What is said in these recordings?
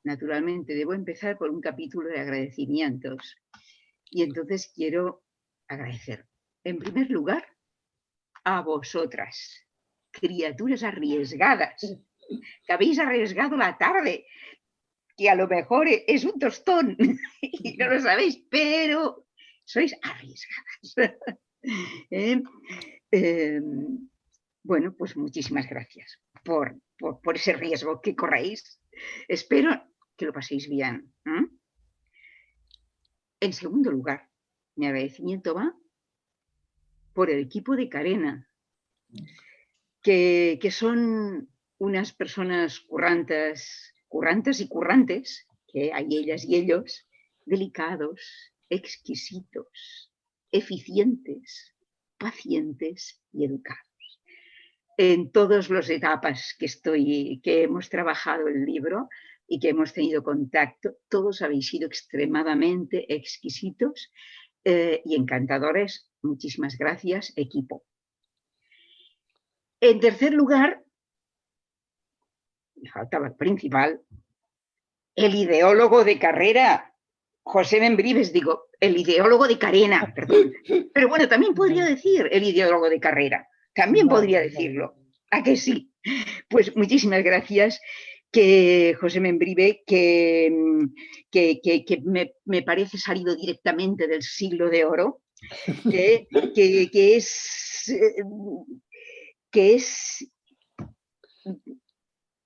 naturalmente, debo empezar por un capítulo de agradecimientos. Y entonces quiero agradecer, en primer lugar, a vosotras, criaturas arriesgadas, que habéis arriesgado la tarde, que a lo mejor es un tostón y no lo sabéis, pero sois arriesgadas. Bueno, pues muchísimas gracias por ese riesgo que corréis. Espero que lo paséis bien. En segundo lugar, mi agradecimiento va por el equipo de Carena, que son unas personas currantes y currantes, que hay ellas y ellos, delicados, exquisitos, eficientes, pacientes y educados. En todas las etapas que hemos trabajado el libro y que hemos tenido contacto, todos habéis sido extremadamente exquisitos y encantadores. Muchísimas gracias, equipo. En tercer lugar, me faltaba el principal, el ideólogo de carrera, José Membrives, digo, el ideólogo de Carena, perdón. Pero bueno, también podría decir el ideólogo de carrera, también podría decirlo. ¿A que sí? Pues muchísimas gracias, que José Membrive, que me parece salido directamente del siglo de oro, que es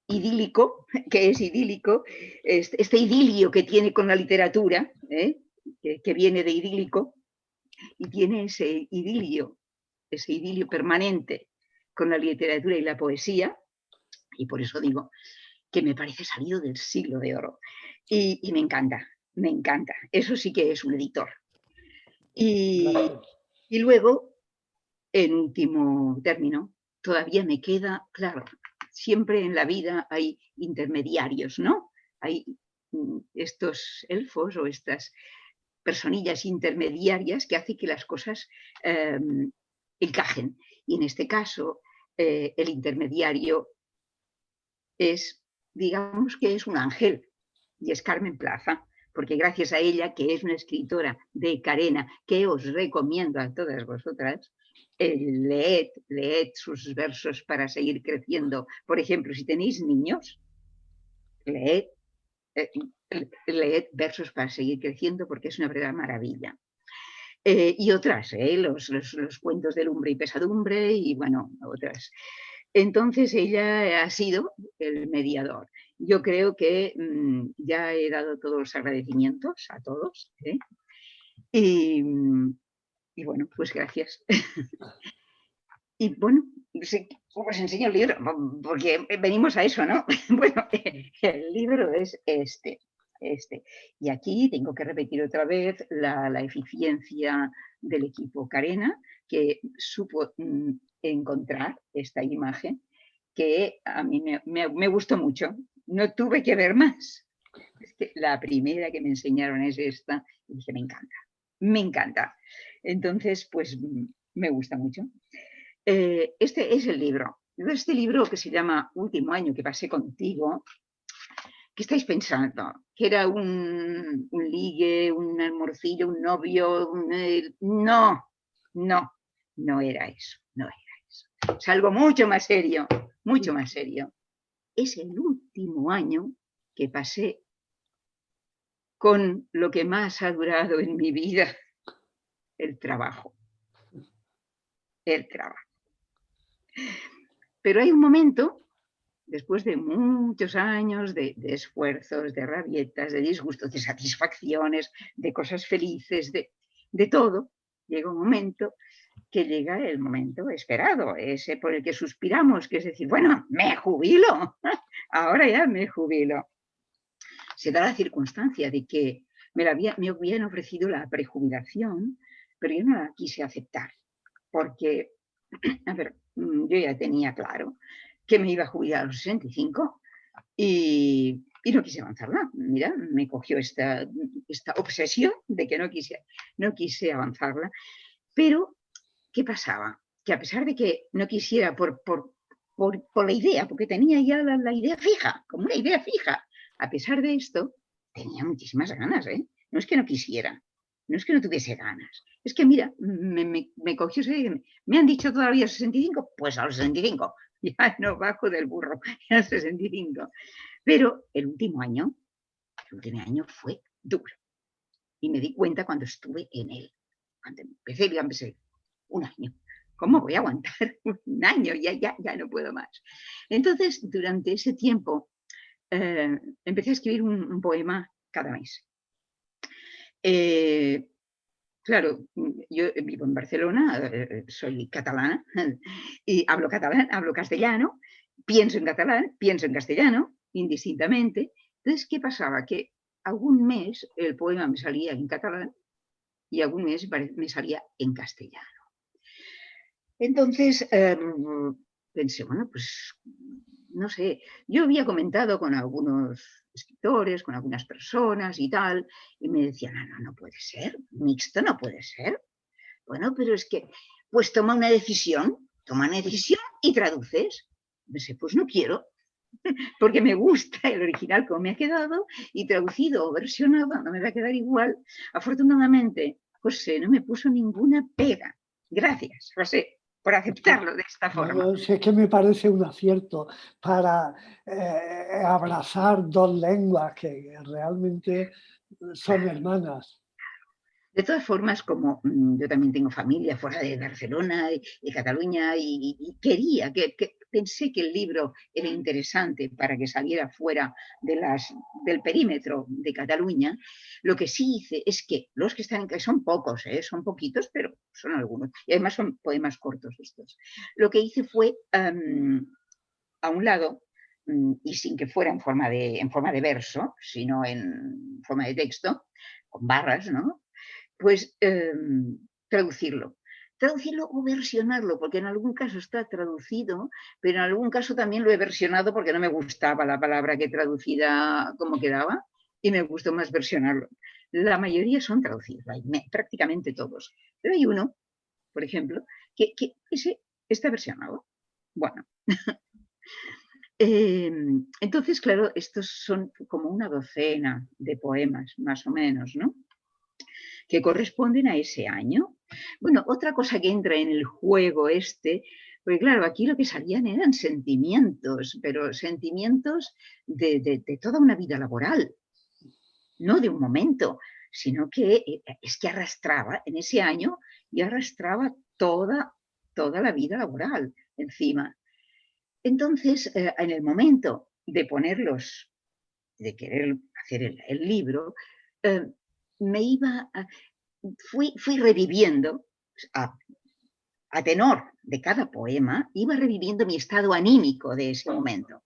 idílico, este idilio que tiene con la literatura, que viene de idílico, y tiene ese idilio permanente con la literatura y la poesía, y por eso digo que me parece salido del siglo de oro. Y me encanta, me encanta. Eso sí que es un editor. Y luego, en último término, todavía me queda, claro, siempre en la vida hay intermediarios, ¿no? Hay estos elfos o estas personillas intermediarias que hacen que las cosas encajen. Y en este caso, el intermediario es, digamos que es un ángel, y es Carmen Plaza, porque gracias a ella, que es una escritora de Carena, que os recomiendo a todas vosotras, leed sus versos para seguir creciendo. Por ejemplo, si tenéis niños, leed versos para seguir creciendo, porque es una verdadera maravilla. Y otras, los cuentos de lumbre y pesadumbre, y bueno, otras. Entonces ella ha sido el mediador. Yo creo que ya he dado todos los agradecimientos a todos. Y bueno, pues gracias. Y bueno, os enseño el libro, porque venimos a eso, ¿no? Bueno, el libro es este. Y aquí tengo que repetir otra vez la eficiencia del equipo Carena, que supo encontrar esta imagen que a mí me gustó mucho. No tuve que ver más. Es que la primera que me enseñaron es esta y dije, me encanta, me encanta. Entonces, pues me gusta mucho. Este es el libro. Este libro que se llama Último año que pasé contigo. ¿Qué estáis pensando? ¿Que era un ligue, un amorcillo, un novio? No, no era eso, no era eso. Es algo mucho más serio, mucho más serio. Es el último año que pasé con lo que más ha durado en mi vida, el trabajo. El trabajo. Pero hay un momento, después de muchos años de esfuerzos, de rabietas, de disgustos, de satisfacciones, de cosas felices, de todo, llega un momento que llega el momento esperado, ese por el que suspiramos, que es decir, bueno, me jubilo, ahora ya me jubilo. Se da la circunstancia de que me habían ofrecido la prejubilación, pero yo no la quise aceptar, porque, a ver, yo ya tenía claro que me iba a jubilar a los 65 y no quise avanzarla. Mira, me cogió esta obsesión de que no quise avanzarla. Pero, ¿qué pasaba? Que a pesar de que no quisiera por la idea, porque tenía ya la idea fija, como una idea fija, a pesar de esto, tenía muchísimas ganas, ¿eh? No es que no quisiera, no es que no tuviese ganas. Es que, mira, me cogió, me han dicho todavía 65, pues a los 65. Ya no bajo del burro, a los 65. Pero el último año fue duro. Y me di cuenta cuando estuve en él. Cuando empecé un año. ¿Cómo voy a aguantar un año? Ya no puedo más. Entonces, durante ese tiempo, empecé a escribir un poema cada mes. Claro, yo vivo en Barcelona, soy catalana y hablo catalán, hablo castellano, pienso en catalán, pienso en castellano, indistintamente. Entonces, ¿qué pasaba? Que algún mes el poema me salía en catalán y algún mes me salía en castellano. Entonces, pensé, bueno, pues no sé, yo había comentado con algunos escritores, con algunas personas y tal, y me decían, no puede ser, mixto no puede ser. Bueno, pero es que, pues toma una decisión y traduces. Pensé, pues no quiero, porque me gusta el original como me ha quedado y traducido o versionado no me va a quedar igual. Afortunadamente, José no me puso ninguna pega. Gracias, José, por aceptarlo de esta forma. No, si es que me parece un acierto para abrazar dos lenguas que realmente son hermanas. De todas formas, como yo también tengo familia fuera de Barcelona y Cataluña y quería, que pensé que el libro era interesante para que saliera fuera del perímetro de Cataluña, lo que sí hice es que los que están, que son pocos, son poquitos, pero son algunos, y además son poemas cortos estos, lo que hice fue a un lado, y sin que fuera en forma de verso, sino en forma de texto, con barras, ¿no? Pues traducirlo. Traducirlo o versionarlo, porque en algún caso está traducido, pero en algún caso también lo he versionado porque no me gustaba la palabra que traducida como quedaba y me gustó más versionarlo. La mayoría son traducidos, prácticamente todos. Pero hay uno, por ejemplo, que ese está versionado. Bueno, entonces, claro, estos son como una docena de poemas, más o menos, ¿no? Que corresponden a ese año. Bueno, otra cosa que entra en el juego porque claro, aquí lo que salían eran sentimientos, pero sentimientos de toda una vida laboral, no de un momento, sino que es que arrastraba en ese año y arrastraba toda la vida laboral encima. Entonces, en el momento de ponerlos, de querer hacer el libro, fui reviviendo, a tenor de cada poema, iba reviviendo mi estado anímico de ese momento,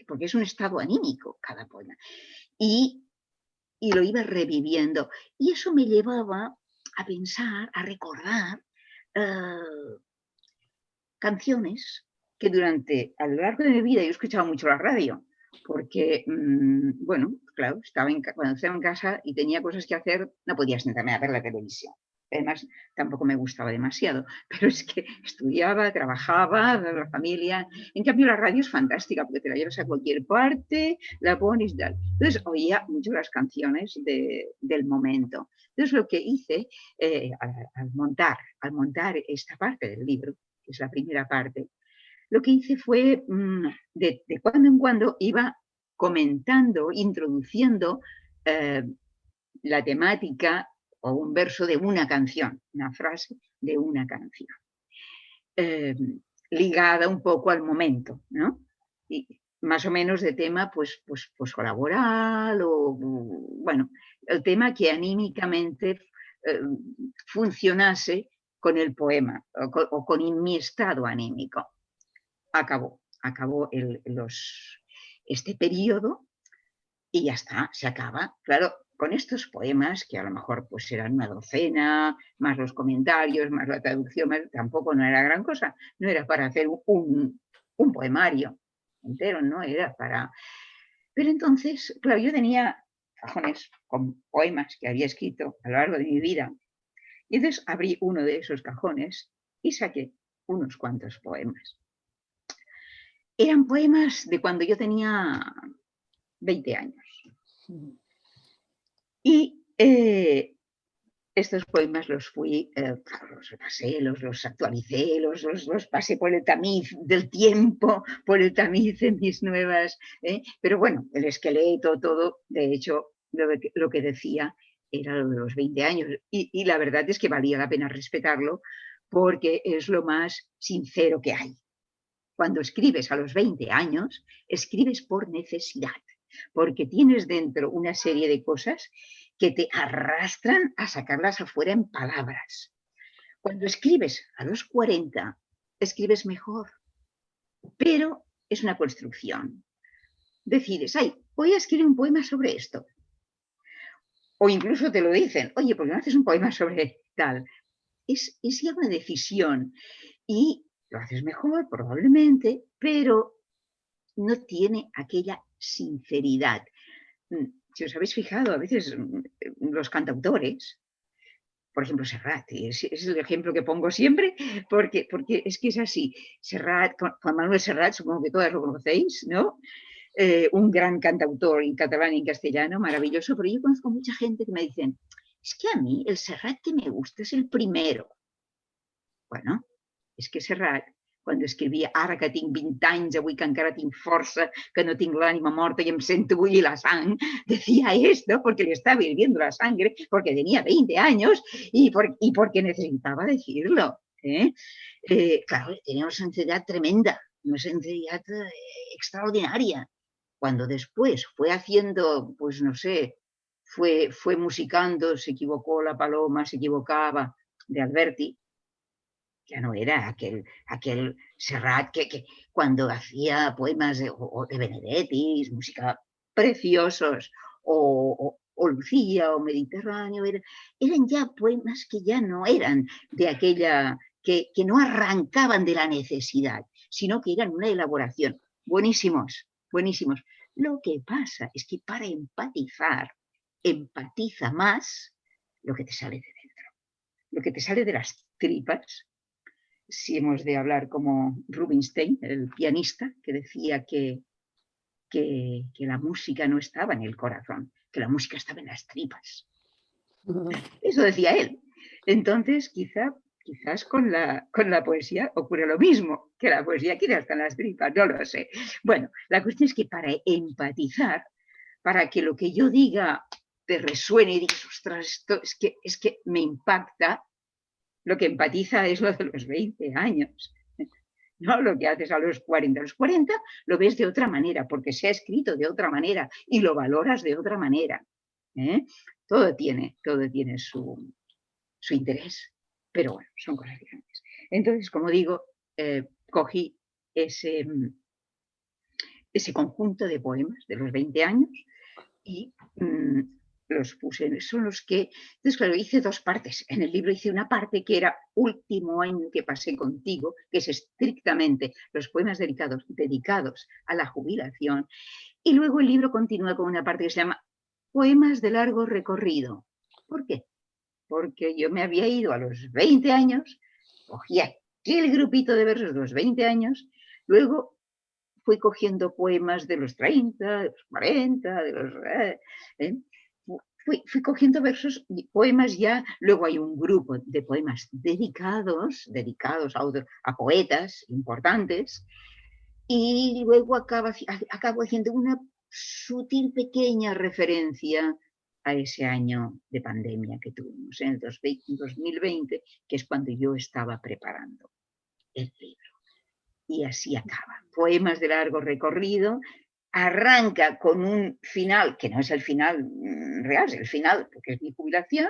porque es un estado anímico cada poema, y lo iba reviviendo. Y eso me llevaba a pensar, a recordar canciones que a lo largo de mi vida yo escuchaba mucho la radio, porque, bueno, claro, cuando estaba en casa y tenía cosas que hacer, no podía sentarme a ver la televisión. Además, tampoco me gustaba demasiado, pero es que estudiaba, trabajaba, la familia. En cambio, la radio es fantástica porque te la llevas a cualquier parte, la pones y tal. Entonces, oía mucho las canciones del momento. Entonces, lo que hice al montar esta parte del libro, que es la primera parte, lo que hice fue, de cuando en cuando, iba comentando, introduciendo la temática o un verso de una canción, una frase de una canción, ligada un poco al momento, ¿no? Y más o menos de tema, pues laboral o, bueno, el tema que anímicamente funcionase con el poema o con mi estado anímico. Acabó este periodo y ya está, se acaba. Claro, con estos poemas, que a lo mejor pues eran una docena, más los comentarios, más la traducción, tampoco no era gran cosa, no era para hacer un poemario entero, no era para... Pero entonces, claro, yo tenía cajones con poemas que había escrito a lo largo de mi vida, y entonces abrí uno de esos cajones y saqué unos cuantos poemas. Eran poemas de cuando yo tenía 20 años. Mm. Y estos poemas los fui, claro, los repasé, los actualicé, los pasé por el tamiz del tiempo, por el tamiz de mis nuevas, pero bueno, el esqueleto, todo, de hecho, lo que decía era lo de los 20 años. Y la verdad es que valía la pena respetarlo porque es lo más sincero que hay. Cuando escribes a los 20 años, escribes por necesidad, porque tienes dentro una serie de cosas que te arrastran a sacarlas afuera en palabras. Cuando escribes a los 40, escribes mejor, pero es una construcción. Decides, ay, voy a escribir un poema sobre esto. O incluso te lo dicen, oye, ¿por qué no haces un poema sobre tal? Es ya una decisión y lo haces mejor probablemente, pero no tiene aquella sinceridad. Si os habéis fijado, a veces los cantautores, por ejemplo, Serrat, es el ejemplo que pongo siempre, porque es que es así. Serrat, Juan Manuel Serrat, supongo que todas lo conocéis, ¿no? Un gran cantautor en catalán y en castellano, maravilloso, pero yo conozco mucha gente que me dicen, es que a mí el Serrat que me gusta es el primero. Bueno, és que Serrat, quan escrivia ara que tinc 20 anys, avui que encara tinc força, que no tinc l'ànima morta y em sento bullir la sang, decía esto porque le estaba hirviendo la sangre, porque tenía 20 años y porque necesitaba decirlo. Claro, tenía una sinceridad tremenda, una sinceridad extraordinaria. Cuando después fue haciendo, pues no sé, fue musicando, se equivocó la paloma, se equivocaba, de Alberti, ya no era aquel Serrat que cuando hacía poemas de Benedetti, música preciosos, o Lucía o Mediterráneo, eran ya poemas que ya no eran de aquella, que no arrancaban de la necesidad, sino que eran una elaboración. Buenísimos, buenísimos. Lo que pasa es que para empatizar, empatiza más lo que te sale de dentro, lo que te sale de las tripas. Si hemos de hablar como Rubinstein, el pianista, que decía que la música no estaba en el corazón, que la música estaba en las tripas. Eso decía él. Entonces, quizás con la poesía ocurre lo mismo, que la poesía quizás está en las tripas, no lo sé. Bueno, la cuestión es que para empatizar, para que lo que yo diga te resuene y digas, ostras, esto es que me impacta, lo que empatiza es lo de los 20 años, no lo que haces a los 40. A los 40 lo ves de otra manera, porque se ha escrito de otra manera y lo valoras de otra manera. Todo tiene su interés, pero bueno, son cosas diferentes. Entonces, como digo, cogí ese conjunto de poemas de los 20 años y los puse, son los que, entonces claro, hice dos partes. En el libro hice una parte que era último año que pasé contigo, que es estrictamente los poemas dedicados a la jubilación, y luego el libro continúa con una parte que se llama Poemas de largo recorrido. ¿Por qué? Porque yo me había ido a los 20 años, cogí aquel grupito de versos de los 20 años, luego fui cogiendo poemas de los 30, de los 40, de los... Fui cogiendo versos, poemas ya, luego hay un grupo de poemas dedicados a poetas importantes, y luego acabo haciendo una sutil pequeña referencia a ese año de pandemia que tuvimos, en el 2020, que es cuando yo estaba preparando el libro. Y así acaba. Poemas de largo recorrido, arranca con un final, que no es el final real, es el final porque es mi jubilación,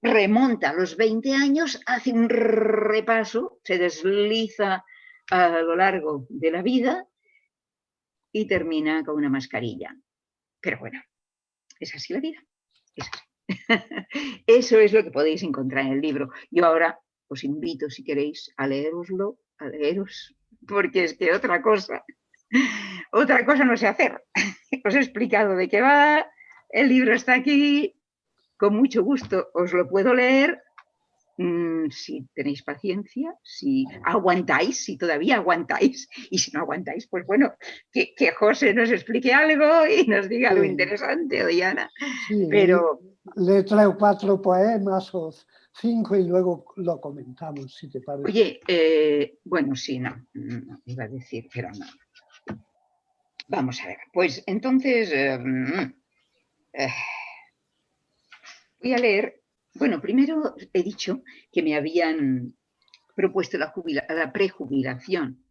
remonta a los 20 años, hace un repaso, se desliza a lo largo de la vida y termina con una mascarilla. Pero bueno, es así la vida. Es así. Eso es lo que podéis encontrar en el libro. Yo ahora os invito, si queréis, a leeroslo, porque es que otra cosa no sé hacer. Os he explicado de qué va, el libro está aquí, con mucho gusto os lo puedo leer Si tenéis paciencia, si aguantáis, si todavía aguantáis, y si no aguantáis, pues bueno, que José nos explique algo y nos diga algo interesante, o Diana. Sí, Pero le traigo 4 poemas o 5 y luego lo comentamos, si te parece. oye, bueno, sí, no, iba a decir, pero no. Vamos a ver, pues entonces voy a leer. Bueno, primero he dicho que me habían propuesto la prejubilación,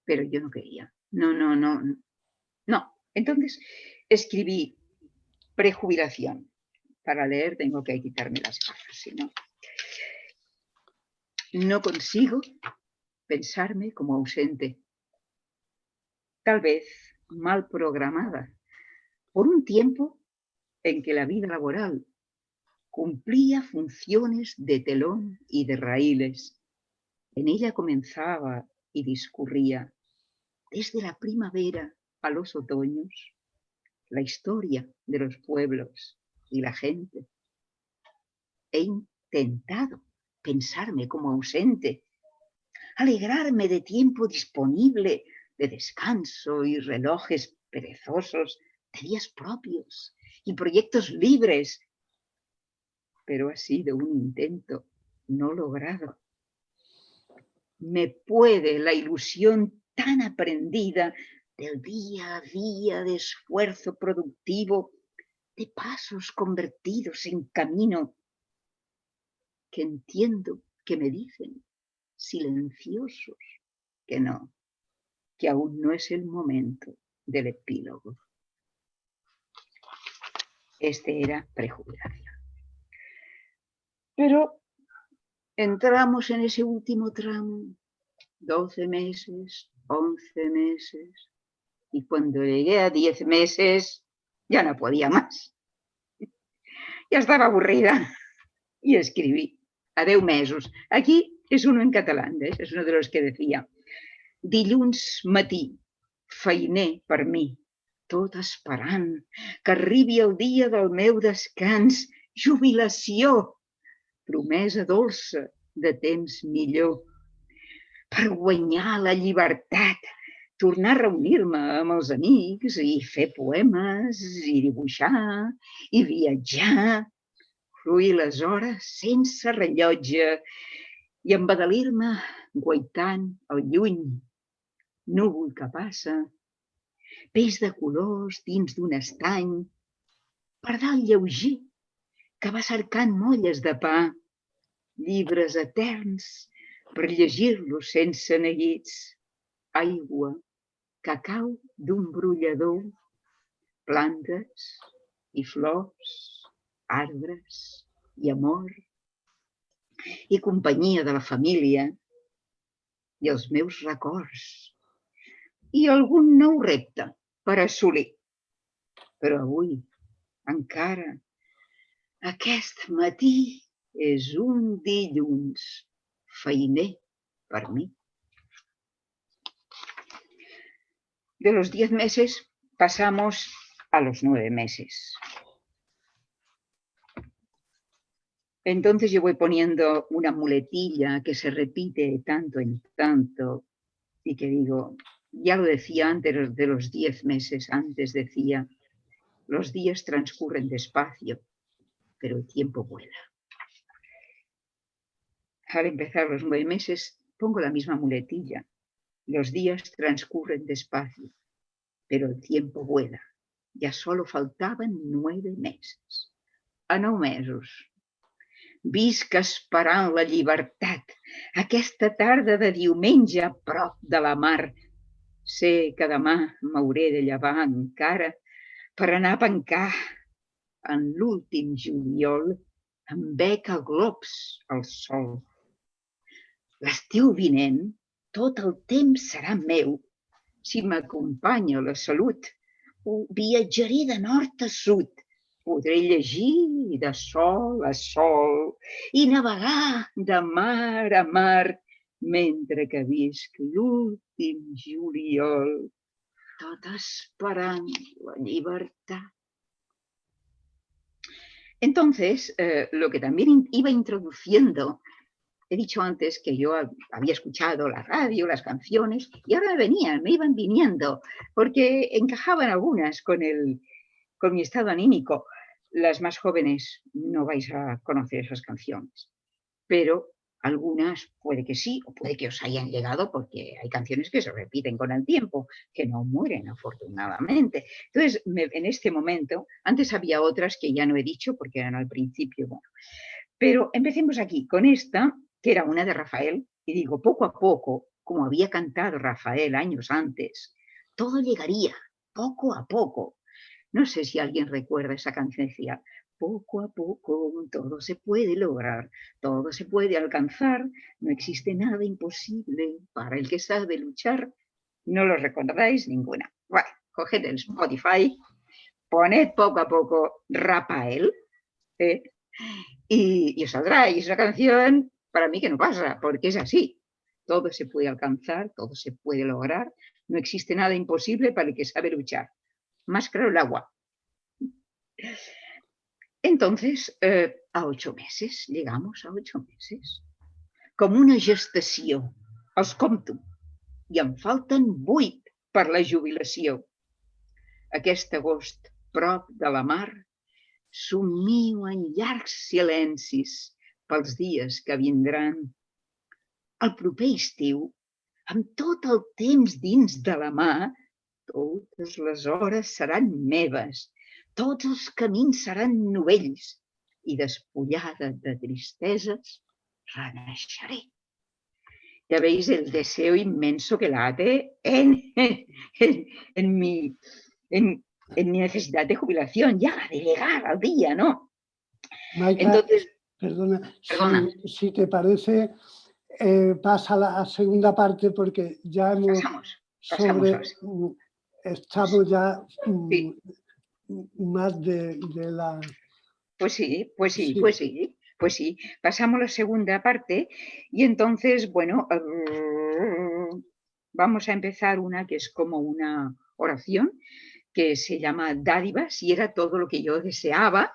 pero yo no quería. No. Entonces escribí prejubilación. Para leer tengo que quitarme las gafas, si no. No consigo pensarme como ausente. Tal vez mal programada por un tiempo en que la vida laboral cumplía funciones de telón y de raíles. En ella comenzaba y discurría, desde la primavera a los otoños, la historia de los pueblos y la gente. He intentado pensarme como ausente, alegrarme de tiempo disponible, de descanso y relojes perezosos, de días propios y proyectos libres, pero ha sido un intento no logrado. Me puede la ilusión tan aprendida del día a día de esfuerzo productivo, de pasos convertidos en camino, que entiendo que me dicen, silenciosos, que aún no es el momento del epílogo. Este era prejubilación. Pero entramos en ese último tramo, 12 meses, 11 meses, y cuando llegué a 10 meses ya no podía más. Ya estaba aburrida y escribí a 10 mesos. Aquí és uno en català, és uno de los que decía, dilluns matí, feiner per mi, tot esperant que arribi el dia del meu descans, jubilació, promesa dolça de temps millor, per guanyar la llibertat, tornar a reunir-me amb els amics i fer poemes i dibuixar i viatjar, fruir les hores sense rellotge i embadalir-me guaitant el lluny, núvol que passa, peix de colors dins d'un estany, pardal lleuger que va cercant molles de pa, llibres eterns per llegir-los sense neguits, aigua que cau d'un brollador, plantes i flors, arbres i amor, i companyia de la família i els meus records, i algun nou repte per assolir. Però avui, encara, aquest matí és un dilluns feiner per mi. De los 10 meses pasamos a los 9 meses. Entonces yo voy poniendo una muletilla que se repite de tanto en tanto y que digo, ya lo decía antes de los 10 meses, antes decía, los días transcurren despacio, pero el tiempo vuela. Al empezar los 9 meses pongo la misma muletilla. Los días transcurren despacio, pero el tiempo vuela. Ya solo faltaven 9 meses. A 9 mesos. Visc esperant la llibertat, aquesta tarda de diumenge a prop de la mar. Sé que demà m'hauré de llevar encara per anar a pencar en l'últim juliol amb beca globs al sol. L'estiu vinent tot el temps serà meu. Si m'acompanya la salut, viatjaré de nord a sud. Podré llegir de sol a sol i navegar de mar a mar mentre que visc l'últim juliol, tot esperant la llibertat. Entonces, lo que también iba introduciendo, he dicho antes que yo había escuchado la radio, las canciones, y ahora me iban viniendo, porque encajaban algunas con mi estado anímico. Las más jóvenes no vais a conocer esas canciones, pero algunas puede que sí, o puede que os hayan llegado, porque hay canciones que se repiten con el tiempo, que no mueren afortunadamente. Entonces, en este momento, antes había otras que ya no he dicho porque eran al principio, bueno, pero empecemos aquí con esta, que era una de Rafael, y digo, poco a poco, como había cantado Rafael años antes, todo llegaría, poco a poco. No sé si alguien recuerda esa canción, decía, poco a poco todo se puede lograr, todo se puede alcanzar, no existe nada imposible para el que sabe luchar. No lo recordáis ninguna. Bueno, coged el Spotify, poned poco a poco Rafael, ¿eh? y os saldrá. Y es una canción para mí que no pasa, porque es así. Todo se puede alcanzar, todo se puede lograr, no existe nada imposible para el que sabe luchar. Más claro el agua. Entonces, a 8 meses, llegamos a 8 meses, com una gestació. Els compto, i em falten 8 per la jubilació. Aquest agost, prop de la mar, somio en llargs silencis pels dies que vindran. El proper estiu, amb tot el temps dins de la mà, totes les hores seran meves, tots els camins seran novells, i despullada de tristeses, renaixeré. Ya veis el deseo inmenso que late en mi necesidad de jubilación, ya, de llegar al día, ¿no? Maika, Entonces, perdona, perdona, si te parece, pasa a la segunda parte porque ya hemos pasamos a la estamos ya sí. más de la... Pues sí, pues sí, Sí. pues sí, pues sí. Pasamos a la segunda parte y entonces, bueno, vamos a empezar una que es como una oración que se llama dádivas y era todo lo que yo deseaba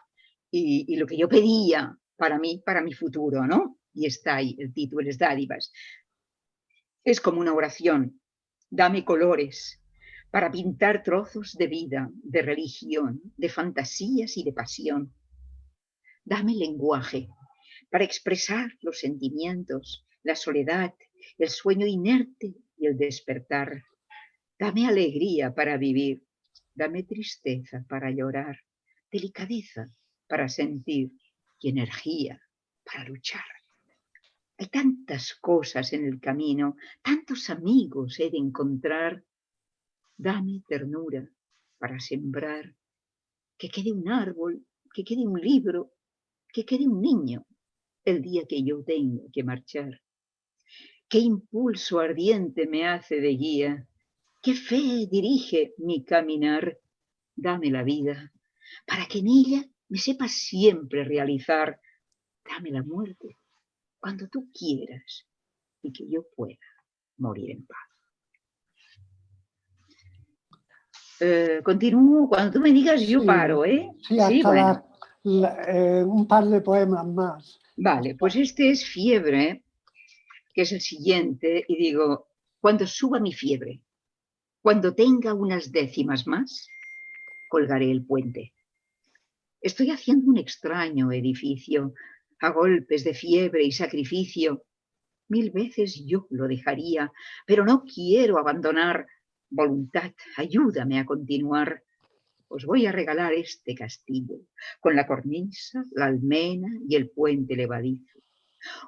y lo que yo pedía para mí, para mi futuro, ¿no? Y está ahí, el título es dádivas. Es como una oración. Dame colores para pintar trozos de vida, de religión, de fantasías y de pasión. Dame lenguaje para expresar los sentimientos, la soledad, el sueño inerte y el despertar. Dame alegría para vivir, dame tristeza para llorar, delicadeza para sentir y energía para luchar. Hay tantas cosas en el camino, tantos amigos he de encontrar. Dame ternura para sembrar, que quede un árbol, que quede un libro, que quede un niño el día que yo tenga que marchar. Qué impulso ardiente me hace de guía, qué fe dirige mi caminar. Dame la vida, para que en ella me sepa siempre realizar. Dame la muerte, cuando tú quieras, y que yo pueda morir en paz. Continúo, cuando tú me digas yo paro, ¿eh? Sí, hasta bueno. Un par de poemas más. Vale, pues este es Fiebre, que es el siguiente, y digo, cuando suba mi fiebre, cuando tenga unas décimas más, colgaré el puente. Estoy haciendo un extraño edificio, a golpes de fiebre y sacrificio. 1000 veces yo lo dejaría, pero no quiero abandonar. Voluntad, ayúdame a continuar. Os voy a regalar este castillo, con la cornisa, la almena y el puente levadizo.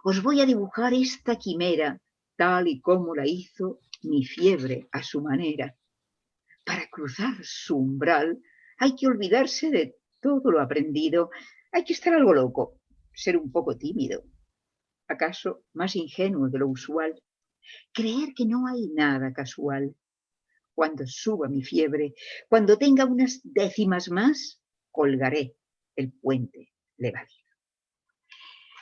Os voy a dibujar esta quimera, tal y como la hizo mi fiebre a su manera. Para cruzar su umbral hay que olvidarse de todo lo aprendido. Hay que estar algo loco, ser un poco tímido, acaso más ingenuo de lo usual, creer que no hay nada casual. Cuando suba mi fiebre, cuando tenga unas décimas más, colgaré el puente levadizo.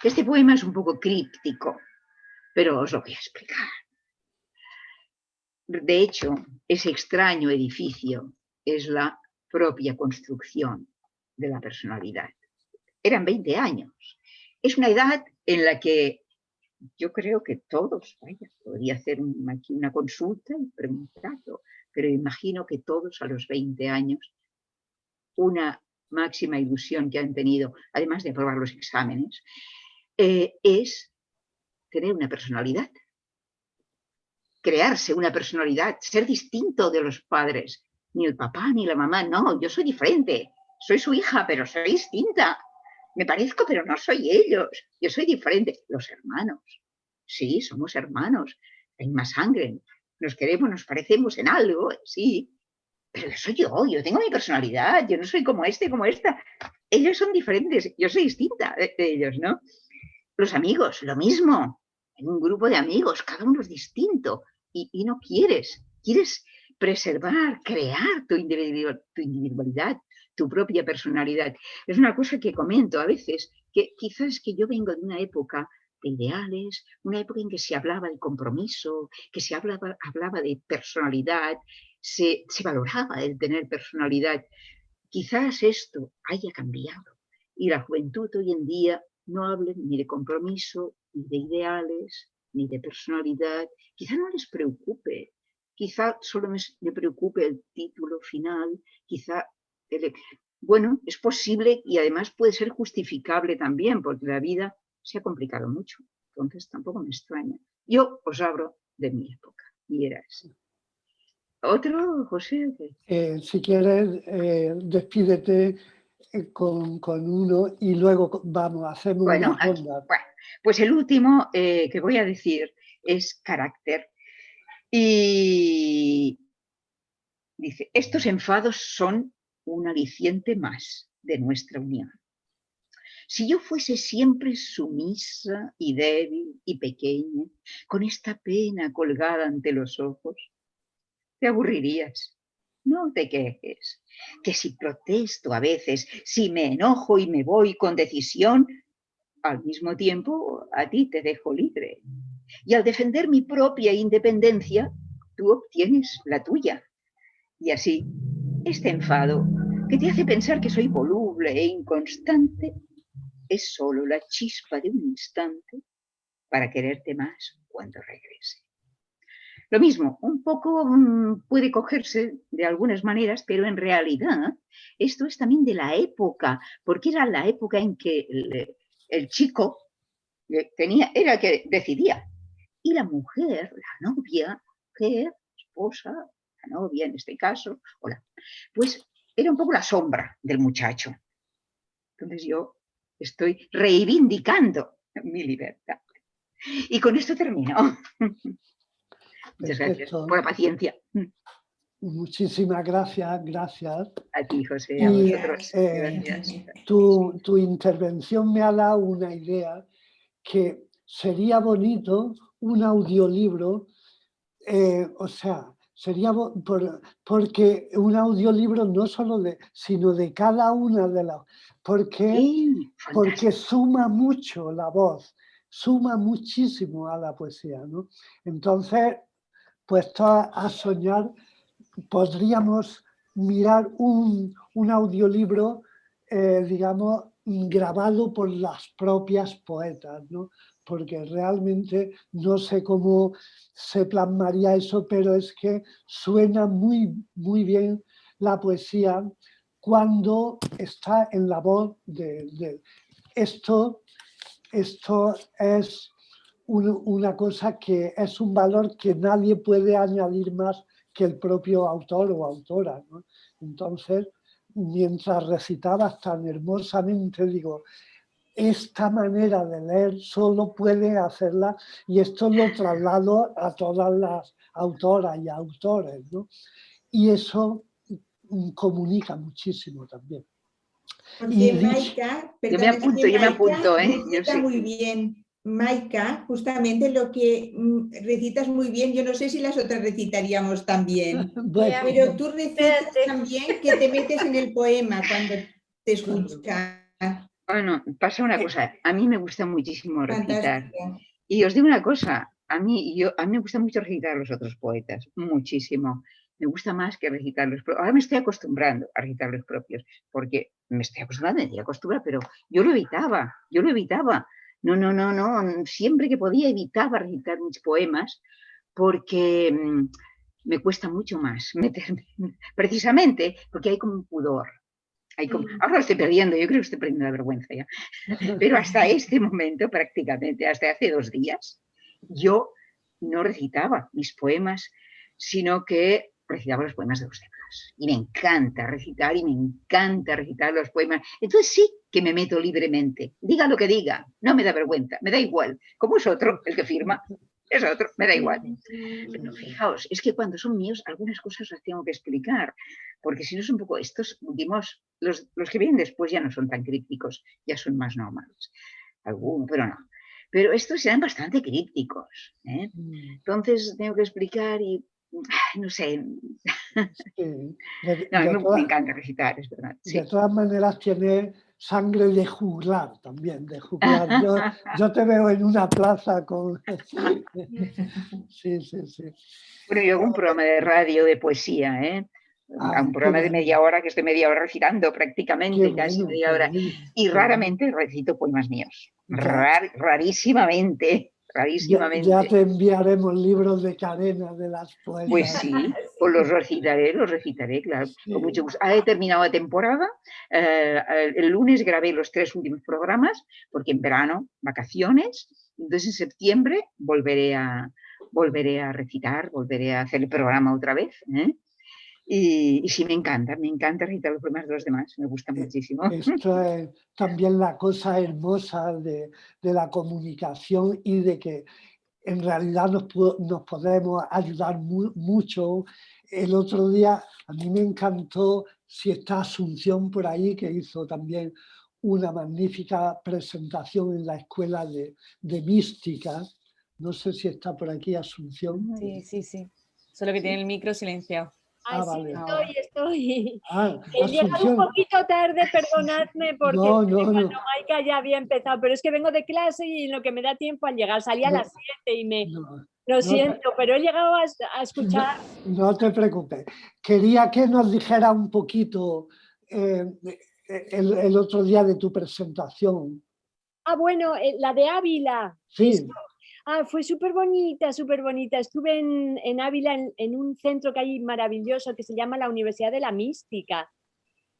Este poema es un poco críptico, pero os lo voy a explicar. De hecho, ese extraño edificio es la propia construcción de la personalidad. eran 20 años. Es una edad en la que yo creo que todos, vaya, podría hacer aquí una consulta y preguntarlo, pero imagino que todos a los 20 años, una máxima ilusión que han tenido, además de aprobar los exámenes, es tener una personalidad, crearse una personalidad, ser distinto de los padres. Ni el papá ni la mamá, no, yo soy diferente, soy su hija, pero soy distinta. Me parezco, pero no soy ellos, yo soy diferente. Los hermanos, sí, somos hermanos, hay más sangre, nos queremos, nos parecemos en algo, sí, pero soy yo tengo mi personalidad, yo no soy como este, como esta. Ellos son diferentes, yo soy distinta de ellos, ¿no? Los amigos, lo mismo. En un grupo de amigos, cada uno es distinto y no quieres preservar, crear tu individualidad, tu propia personalidad. Es una cosa que comento a veces, que quizás que yo vengo de una época de ideales, una época en que se hablaba de compromiso, que se hablaba de personalidad, se valoraba el tener personalidad. Quizás esto haya cambiado y la juventud hoy en día no hablen ni de compromiso, ni de ideales, ni de personalidad. Quizá no les preocupe, quizá solo me preocupe el título final, quizá, bueno, es posible y además puede ser justificable también, porque la vida se ha complicado mucho, entonces tampoco me extraña. Yo os hablo de mi época y era así. ¿Otro, José? Si quieres, despídete con uno y luego vamos, hacemos Bueno, una ronda. bueno, pues el último que voy a decir es carácter. Y dice, estos enfados son un aliciente más de nuestra unión. Si yo fuese siempre sumisa y débil y pequeña, con esta pena colgada ante los ojos, te aburrirías. No te quejes, que si protesto a veces, si me enojo y me voy con decisión, al mismo tiempo a ti te dejo libre. Y al defender mi propia independencia, tú obtienes la tuya. Y así, este enfado, que te hace pensar que soy voluble e inconstante, es solo la chispa de un instante para quererte más cuando regrese. Lo mismo, un poco puede cogerse de algunas maneras, pero en realidad esto es también de la época, porque era la época en que el chico era el que decidía. Y la mujer, la novia, mujer, esposa, la novia en este caso, pues era un poco la sombra del muchacho. Entonces yo estoy reivindicando mi libertad. Y con esto termino. Muchas gracias por la paciencia. Muchísimas gracias. A ti, José, a Y vosotros. Gracias. tu intervención me ha dado una idea que sería bonito un audiolibro, o sea, sería porque un audiolibro no solo sino de cada una de las, porque suma mucho la voz, suma muchísimo a la poesía, ¿no? Entonces, puesto a soñar, podríamos mirar un audiolibro, digamos, grabado por las propias poetas, ¿no? Porque realmente no sé cómo se plasmaría eso, pero es que suena muy, muy bien la poesía cuando está en la voz de esto es una cosa que es un valor que nadie puede añadir más que el propio autor o autora, ¿no? Entonces, mientras recitabas tan hermosamente, digo, esta manera de leer solo puede hacerla, y esto lo traslado a todas las autoras y autores, ¿no? Y eso comunica muchísimo también. Porque Maika, yo me apunto, recita muy bien. Maika, justamente lo que recitas muy bien, yo no sé si las otras recitaríamos también, bueno, pero tú recitas también que te metes en el poema cuando te escuchas. Bueno, pasa una cosa, a mí me gusta muchísimo recitar. Y os digo una cosa, a mí me gusta mucho recitar a los otros poetas, muchísimo. me gusta más que recitar los propios. Ahora me estoy acostumbrando a recitar los propios, porque me estoy acostumbrando, pero yo lo evitaba. No, siempre que podía evitaba recitar mis poemas, porque me cuesta mucho más meterme, precisamente porque hay como un pudor. Ahora lo estoy perdiendo, yo creo que estoy perdiendo la vergüenza ya, pero hasta este momento prácticamente, hasta hace 2 días, yo no recitaba mis poemas, sino que recitaba los poemas de los demás. Y me encanta recitar los poemas. Entonces sí que me meto libremente. Diga lo que diga, no me da vergüenza, me da igual. Como es otro el que firma, es otro, me da igual. Pero fijaos, es que cuando son míos algunas cosas las tengo que explicar, porque si no es un poco, estos últimos, los que vienen después ya no son tan crípticos, ya son más normales. Algunos, pero no. Pero estos eran bastante crípticos, ¿eh? Entonces tengo que explicar y no sé. Sí. Me encanta recitar, es verdad. Sí. De todas maneras tiene sangre de juglar también, de juglar. Yo te veo en una plaza con... Sí. Bueno, yo hago un programa de radio de poesía, ¿eh? Un programa de media hora, que estoy media hora recitando prácticamente, casi media hora. Y raramente recito poemas míos. Rarísimamente. Ya te enviaremos libros de cadena de las poetas. Pues sí, pues los recitaré, claro, sí. Con mucho gusto. He terminado la temporada, el lunes grabé los 3 últimos programas, porque en verano, vacaciones, entonces en septiembre volveré a recitar, volveré a hacer el programa otra vez, ¿eh? Y sí, me encanta recitar los poemas de los demás, me gusta muchísimo. Esto es también la cosa hermosa de la comunicación y de que en realidad nos podemos ayudar mucho. El otro día a mí me encantó, si está Asunción por ahí, que hizo también una magnífica presentación en la escuela de mística. No sé si está por aquí Asunción. Sí. Solo que tiene el micro silenciado. Vale. Estoy. He llegado un poquito tarde, perdonadme, porque cuando Maika ya había empezado, pero es que vengo de clase y lo que me da tiempo al llegar, salí a las 7 y lo siento, pero he llegado a escuchar. No te preocupes. Quería que nos dijera un poquito el otro día de tu presentación. Bueno, la de Ávila. Sí. Fue súper bonita. Estuve en Ávila, en un centro que hay maravilloso que se llama la Universidad de la Mística.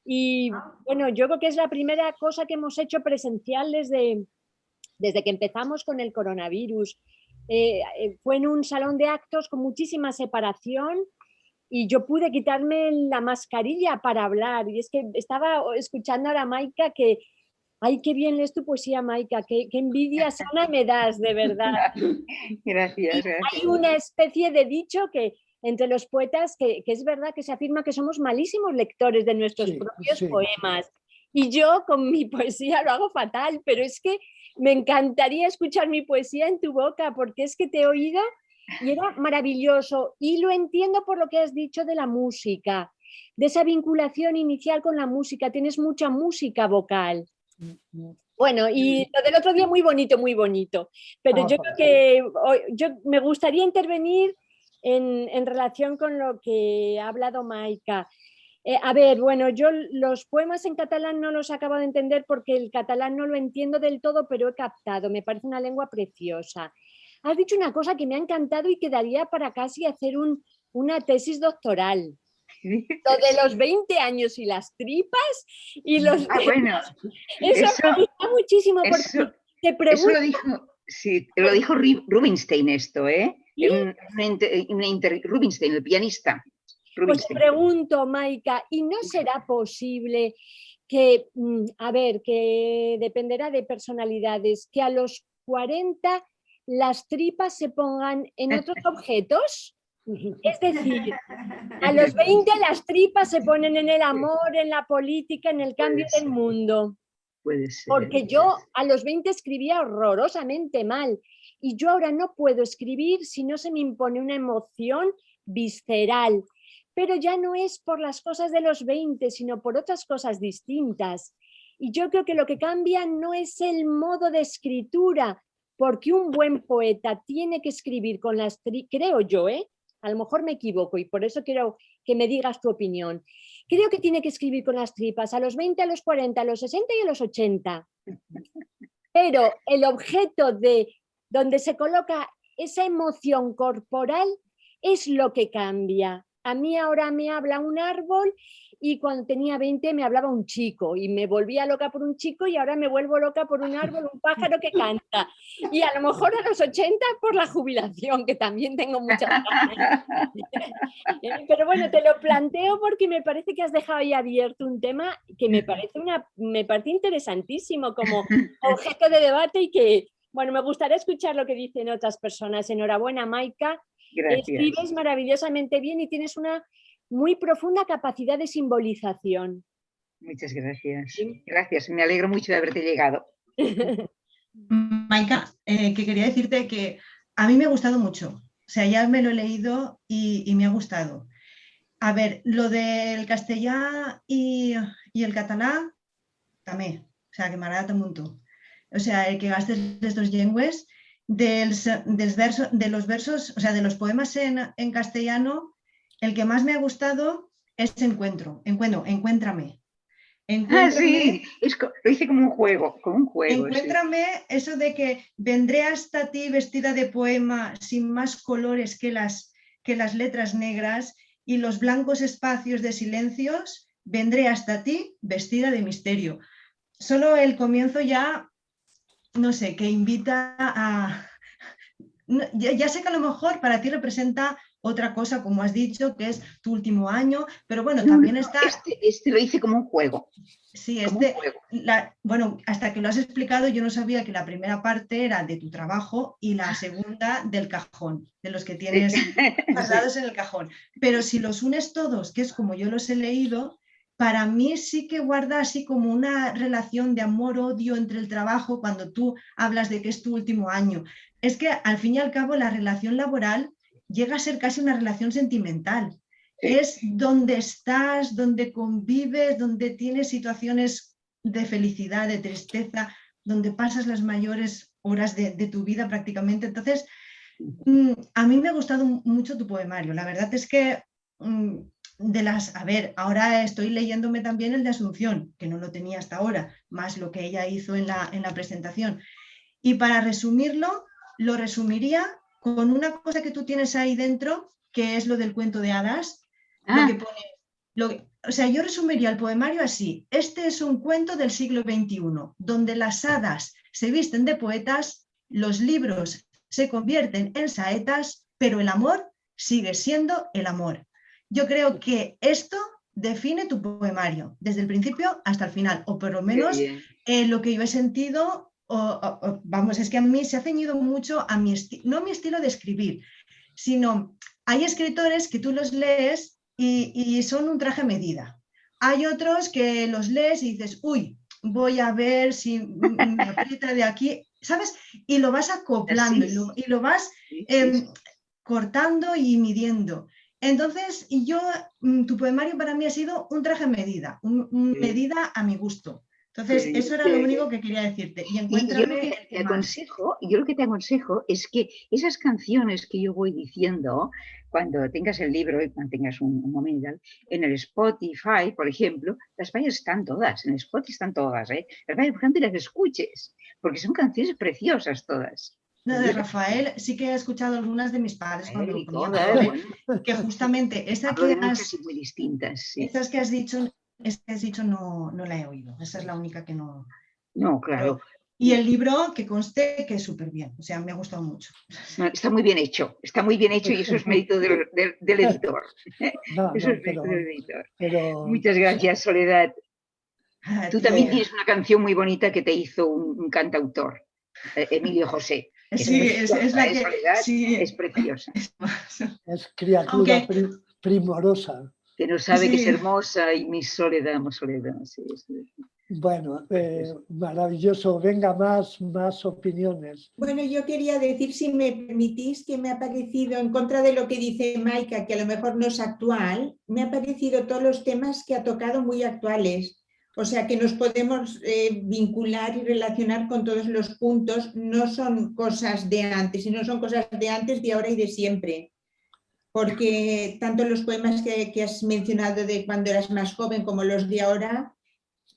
Y bueno, yo creo que es la primera cosa que hemos hecho presencial desde que empezamos con el coronavirus. Fue en un salón de actos con muchísima separación y yo pude quitarme la mascarilla para hablar. Y es que estaba escuchando ahora a Maika que... ¡Ay, qué bien lees tu poesía, Maika! ¡Qué envidia sana me das, de verdad! Gracias. Hay una especie de dicho que entre los poetas que es verdad que se afirma que somos malísimos lectores de nuestros propios poemas. Y yo con mi poesía lo hago fatal, pero es que me encantaría escuchar mi poesía en tu boca, porque es que te he oído y era maravilloso. Y lo entiendo por lo que has dicho de la música, de esa vinculación inicial con la música. Tienes mucha música vocal. Bueno, y lo del otro día muy bonito, pero yo creo que me gustaría intervenir en relación con lo que ha hablado Maika. Bueno, yo los poemas en catalán no los acabo de entender porque el catalán no lo entiendo del todo, pero he captado, me parece una lengua preciosa. Has dicho una cosa que me ha encantado y quedaría para casi hacer una tesis doctoral. Lo de los 20 años y las tripas y los... bueno. Eso me gusta muchísimo porque te pregunto... Lo dijo Rubinstein esto, ¿eh? ¿Sí? Rubinstein, el pianista. Pues te pregunto, Maika, ¿y no será posible que, que dependerá de personalidades, que a los 40 las tripas se pongan en otros objetos? Es decir, a los 20 las tripas se ponen en el amor, en la política, en el cambio del mundo. Puede ser. Porque yo a los 20 escribía horrorosamente mal y yo ahora no puedo escribir si no se me impone una emoción visceral. Pero ya no es por las cosas de los 20, sino por otras cosas distintas. Y yo creo que lo que cambia no es el modo de escritura, porque un buen poeta tiene que escribir con las tripas, creo yo, a lo mejor me equivoco y por eso quiero que me digas tu opinión. Creo que tiene que escribir con las tripas, a los 20, a los 40, a los 60 y a los 80. Pero el objeto de donde se coloca esa emoción corporal es lo que cambia. A mí ahora me habla un árbol y cuando tenía 20 me hablaba un chico y me volvía loca por un chico y ahora me vuelvo loca por un árbol, un pájaro que canta. Y a lo mejor a los 80 por la jubilación, que también tengo muchas ganas. Pero bueno, te lo planteo porque me parece que has dejado ahí abierto un tema que me parece interesantísimo como objeto de debate y que, bueno, me gustaría escuchar lo que dicen otras personas. Enhorabuena, Maika. Gracias. Escribes maravillosamente bien y tienes una muy profunda capacidad de simbolización. Muchas gracias. Gracias, me alegro mucho de haberte llegado. Maika, que quería decirte que a mí me ha gustado mucho. O sea, ya me lo he leído y me ha gustado. A ver, lo del castellà y el català, també. O sea, que m'agrada un montón. O sea, el que gastes les dos llengües, de los versos, o sea, de los poemas en castellano, el que más me ha gustado es Encuéntrame. Sí, lo hice como un juego. Encuéntrame, sí. Eso de que vendré hasta ti vestida de poema, sin más colores que las letras negras y los blancos espacios de silencios, vendré hasta ti vestida de misterio. Solo el comienzo ya, no sé, que invita a... Ya sé que a lo mejor para ti representa otra cosa, como has dicho, que es tu último año, pero bueno, también está... Este lo hice como un juego. Sí, bueno, hasta que lo has explicado, yo no sabía que la primera parte era de tu trabajo y la segunda del cajón, de los que tienes guardados en el cajón. Pero si los unes todos, que es como yo los he leído, para mí sí que guarda así como una relación de amor-odio entre el trabajo cuando tú hablas de que es tu último año. Es que al fin y al cabo la relación laboral llega a ser casi una relación sentimental. Es donde estás, donde convives, donde tienes situaciones de felicidad, de tristeza, donde pasas las mayores horas de tu vida prácticamente. Entonces, a mí me ha gustado mucho tu poemario. La verdad es que a ver, ahora estoy leyéndome también el de Asunción, que no lo tenía hasta ahora, más lo que ella hizo en la presentación. Y para resumirlo, lo resumiría con una cosa que tú tienes ahí dentro, que es lo del cuento de hadas. O sea, yo resumiría el poemario así. Este es un cuento del siglo XXI, donde las hadas se visten de poetas, los libros se convierten en saetas, pero el amor sigue siendo el amor. Yo creo que esto define tu poemario, desde el principio hasta el final, o por lo menos lo que yo he sentido, vamos, es que a mí se ha ceñido mucho a no mi estilo de escribir, sino hay escritores que tú los lees y son un traje a medida. Hay otros que los lees y dices, uy, voy a ver si me aprieta de aquí, ¿sabes? Y lo vas acoplando y lo vas cortando y midiendo. Entonces, tu poemario para mí ha sido un traje a medida, medida a mi gusto. Entonces, eso era lo único que quería decirte. Y yo lo que te aconsejo es que esas canciones que yo voy diciendo, cuando tengas el libro y cuando tengas un momento, en el Spotify, por ejemplo, las páginas están todas, en el Spotify están todas, las páginas, por ejemplo, las escuches, porque son canciones preciosas todas. No, de Rafael sí que he escuchado algunas de mis padres cuando lo ponían, que justamente esas que has dicho no la he oído. Esa es la única que no. No, claro. Y el libro, que conste que es súper bien. O sea, me ha gustado mucho. Está muy bien hecho y eso es mérito del editor. Eso es mérito del editor. Muchas gracias, Soledad. Tú también tienes una canción muy bonita que te hizo un cantautor, Emilio José. Sí, es la que... Soledad, sí, es preciosa. Es criatura primorosa. Que no sabe que es hermosa y mi Soledad, sí. Bueno, maravilloso. Venga, más opiniones. Bueno, yo quería decir, si me permitís, que me ha parecido, en contra de lo que dice Maika, que a lo mejor no es actual, me ha parecido todos los temas que ha tocado muy actuales. O sea, que nos podemos vincular y relacionar con todos los puntos. No son cosas de antes, sino son cosas de antes, de ahora y de siempre. porque tanto los poemas que has mencionado de cuando eras más joven como los de ahora,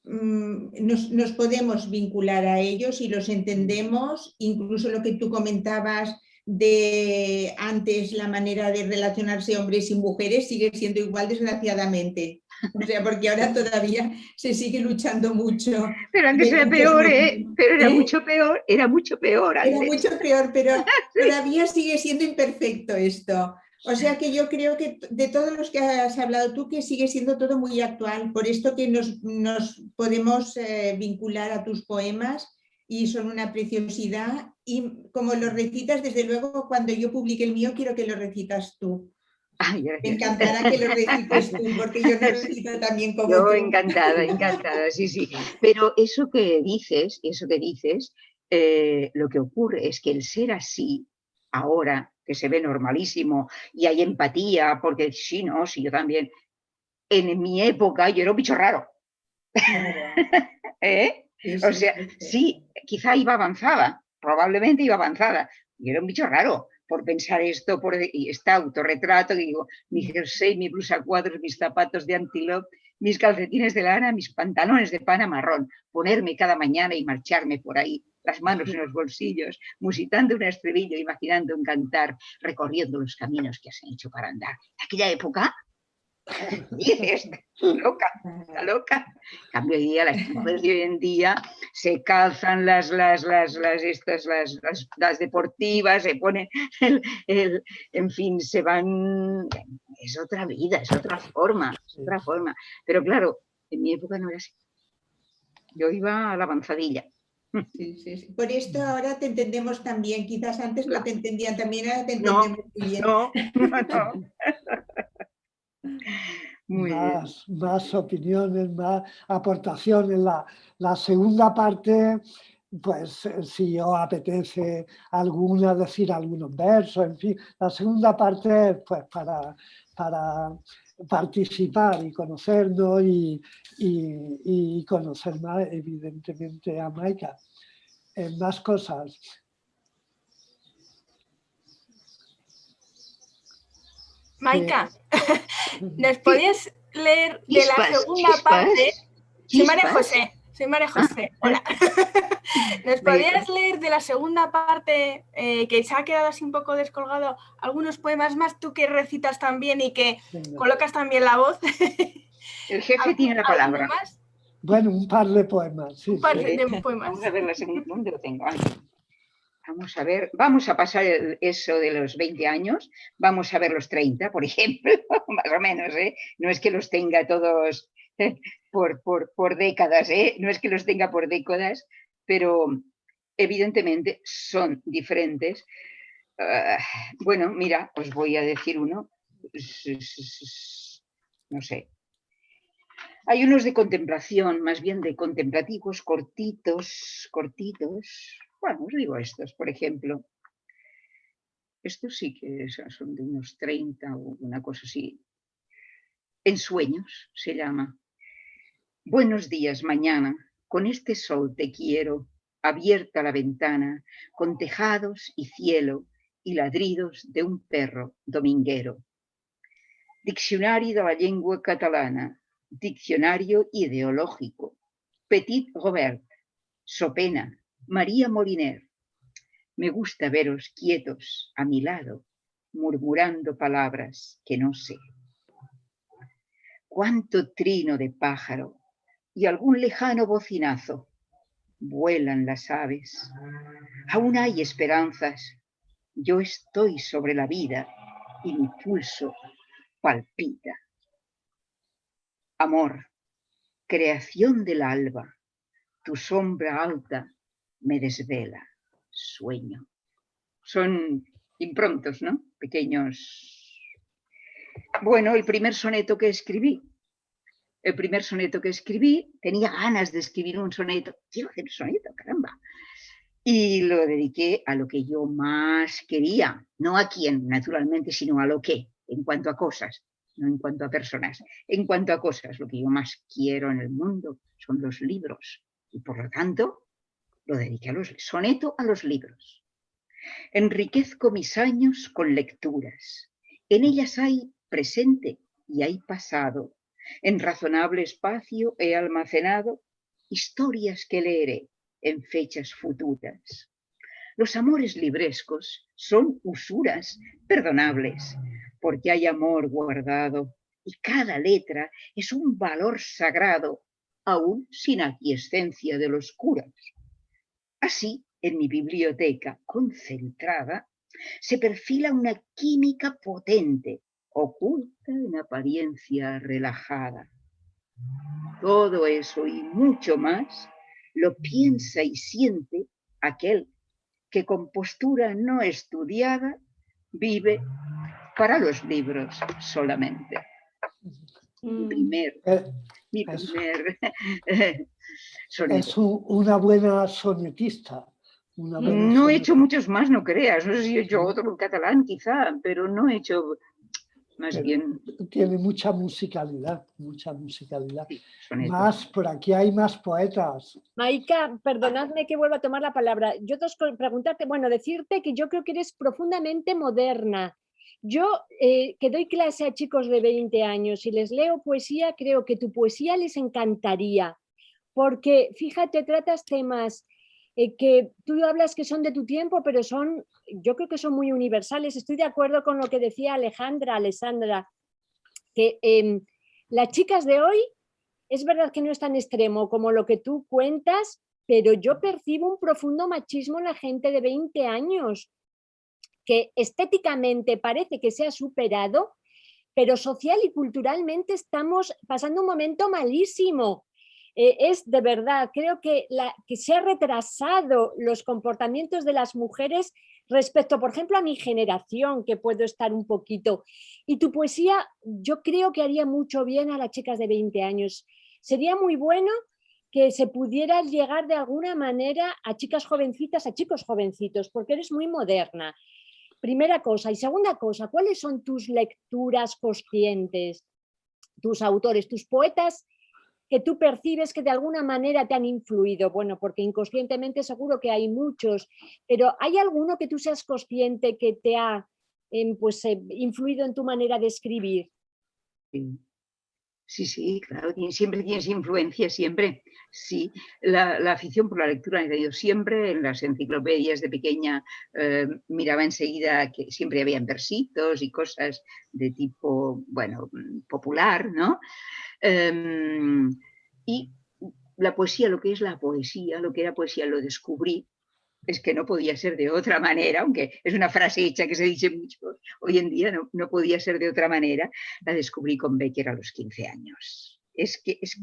nos podemos vincular a ellos y los entendemos, incluso lo que tú comentabas de antes, la manera de relacionarse hombres y mujeres sigue siendo igual, desgraciadamente. O sea, porque ahora todavía se sigue luchando mucho. Pero antes era peor, ¿eh? Pero era mucho peor, era mucho peor antes. Era mucho peor, pero todavía sigue siendo imperfecto esto. O sea que yo creo que de todos los que has hablado tú, que sigue siendo todo muy actual, por esto que nos podemos vincular a tus poemas y son una preciosidad. Y como los recitas, desde luego, cuando yo publique el mío, quiero que lo recitas tú. Ay, me encantará que lo recites tú, porque yo lo recito también como tú. Encantada, encantada, sí, sí. Pero eso que dices, lo que ocurre es que el ser así, ahora, que se ve normalísimo y hay empatía, porque sí, no, sí, yo también. En mi época yo era un bicho raro. ¿Eh? O sea, sí, quizá iba avanzada, probablemente iba avanzada. Yo era un bicho raro por pensar esto, por este autorretrato, que digo, mi jersey, mi blusa a cuadros, mis zapatos de antilope, mis calcetines de lana, mis pantalones de pana marrón, ponerme cada mañana y marcharme por ahí, las manos en los bolsillos, musitando una estrellilla, imaginando un cantar, recorriendo los caminos que has hecho para andar. En aquella época, dices, loca, está loca. En cambio, hoy día, las mujeres de hoy en día se calzan las deportivas, se ponen, en fin, se van. Es otra vida, es otra forma, es otra forma. Pero claro, en mi época no era así. Yo iba a la avanzadilla. Sí, sí, sí. Por esto ahora te entendemos también. Quizás antes no te entendían también, ahora te entendemos muy bien. No. Más opiniones, más aportaciones. La segunda parte, pues si os apetece decir algunos versos, en fin, la segunda parte es pues para participar y conocernos y conocer más, evidentemente, a Maika. Más cosas. Maika, ¿nos podías leer de la segunda parte? Soy María José, hola. ¿Nos podías leer de la segunda parte, que se ha quedado así un poco descolgado, algunos poemas más, tú que recitas también y que colocas también la voz? El jefe tiene la palabra. Más? Bueno, un par de poemas. Sí, un par de poemas. Vamos a ver la segunda, ¿dónde lo tengo? Ay. Vamos a ver, vamos a pasar eso de los 20 años, vamos a ver los 30, por ejemplo, más o menos, ¿eh? No es que los tenga todos por décadas, ¿eh? No es que los tenga por décadas, pero evidentemente son diferentes. Bueno, mira, os voy a decir uno, no sé. Hay unos de contemplación, más bien de contemplativos, cortitos. Bueno, os digo estos, por ejemplo. Estos sí que son de unos 30 o una cosa así. En sueños se llama. Buenos días, mañana. Con este sol te quiero. Abierta la ventana, con tejados y cielo y ladridos de un perro dominguero. Diccionari de la llengua catalana. Diccionario ideológico. Petit Robert. Sopena. María Moliner. Me gusta veros quietos a mi lado, murmurando palabras que no sé. Cuánto trino de pájaro y algún lejano bocinazo. Vuelan las aves. Aún hay esperanzas. Yo estoy sobre la vida y mi pulso palpita. Amor, creación del alba, tu sombra alta me desvela. Sueño. Son improntos, ¿no? Pequeños. Bueno, el primer soneto que escribí, tenía ganas de escribir un soneto. Quiero hacer un soneto, caramba. Y lo dediqué a lo que yo más quería, no a quién, naturalmente, sino a lo que, en cuanto a cosas, no en cuanto a personas. En cuanto a cosas, lo que yo más quiero en el mundo son los libros. Y por lo tanto, lo dediqué soneto a los libros. Enriquezco mis años con lecturas En ellas hay presente y hay pasado. En razonable espacio he almacenado historias que leeré en fechas futuras. Los amores librescos son usuras perdonables, porque hay amor guardado y cada letra es un valor sagrado, aún sin aquiescencia de los curas. Así, en mi biblioteca concentrada, se perfila una química potente, oculta en apariencia relajada. Todo eso y mucho más lo piensa y siente aquel que con postura no estudiada vive para los libros solamente. Mi primer soneto. Es una buena sonetista. No he hecho muchos más, no creas. No sé si he hecho otro en catalán, quizá, pero no he hecho más bien. Tiene mucha musicalidad, mucha musicalidad. Sí, más, por aquí hay más poetas. Maika, perdonadme que vuelva a tomar la palabra. Yo preguntarte, bueno, decirte que yo creo que eres profundamente moderna. Yo, que doy clase a chicos de 20 años y les leo poesía, creo que tu poesía les encantaría. Porque, fíjate, tratas temas que tú hablas que son de tu tiempo, pero yo creo que son muy universales. Estoy de acuerdo con lo que decía Alessandra, que las chicas de hoy, es verdad que no es tan extremo como lo que tú cuentas, pero yo percibo un profundo machismo en la gente de 20 años, que estéticamente parece que se ha superado, pero social y culturalmente estamos pasando un momento malísimo. Es de verdad, creo que se ha retrasado los comportamientos de las mujeres respecto, por ejemplo, a mi generación, que puedo estar un poquito. Y tu poesía yo creo que haría mucho bien a las chicas de 20 años. Sería muy bueno que se pudiera llegar de alguna manera a chicas jovencitas, a chicos jovencitos, porque eres muy moderna. Primera cosa. Y segunda cosa, ¿cuáles son tus lecturas conscientes, tus autores, tus poetas que tú percibes que de alguna manera te han influido? Bueno, porque inconscientemente seguro que hay muchos, pero ¿hay alguno que tú seas consciente que te ha influido en tu manera de escribir? Sí, claro, siempre tienes influencia, siempre. Sí, la afición por la lectura ha tenido siempre. En las enciclopedias de pequeña miraba enseguida que siempre habían versitos y cosas de tipo, bueno, popular, ¿no? Y la poesía, lo que es la poesía, lo que era poesía, lo descubrí. Es que no podía ser de otra manera, aunque es una frase hecha que se dice mucho hoy en día, no podía ser de otra manera. La descubrí con Becker a los 15 años. Es que es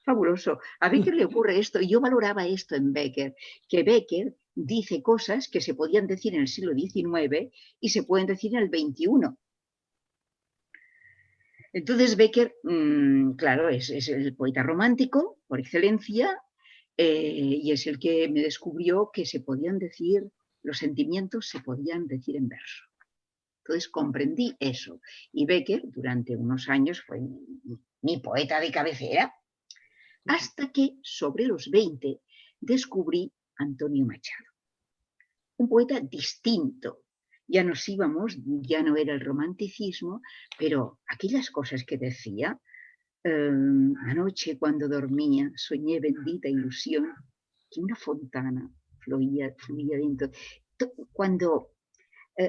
fabuloso. A Becker le ocurre esto, y yo valoraba esto en Becker, que Becker dice cosas que se podían decir en el siglo XIX y se pueden decir en el XXI. Entonces Becker, claro, es el poeta romántico por excelencia, y es el que me descubrió que se podían decir, los sentimientos se podían decir en verso. Entonces comprendí eso. Y Becker durante unos años fue mi poeta de cabecera, hasta que sobre los 20 descubrí a Antonio Machado. Un poeta distinto. Ya nos íbamos, ya no era el romanticismo, pero aquellas cosas que decía, anoche cuando dormía soñé bendita ilusión que una fontana fluía dentro. Cuando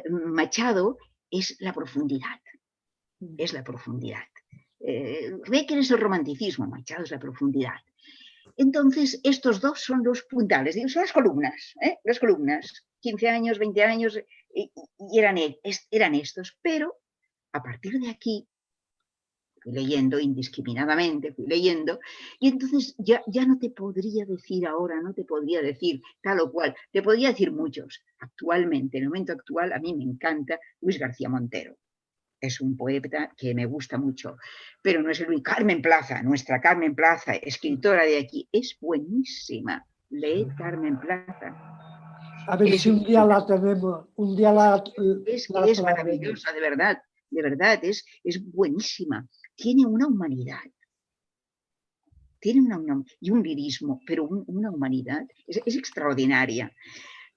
Machado es la profundidad, Becker es el romanticismo, Machado es la profundidad. Entonces estos dos son los puntales, son las columnas, 15 años, 20 años, y eran estos, pero a partir de aquí fui leyendo indiscriminadamente, y entonces ya no te podría decir ahora, no te podría decir tal o cual, te podría decir muchos. Actualmente, en el momento actual, a mí me encanta Luis García Montero. Es un poeta que me gusta mucho, pero no es el único. Carmen Plaza, nuestra Carmen Plaza, escritora de aquí, es buenísima. Leed Carmen Plaza. A ver si un día la tenemos, un día es maravillosa, de verdad, es buenísima. Tiene una humanidad, y un lirismo, pero una humanidad, es extraordinaria.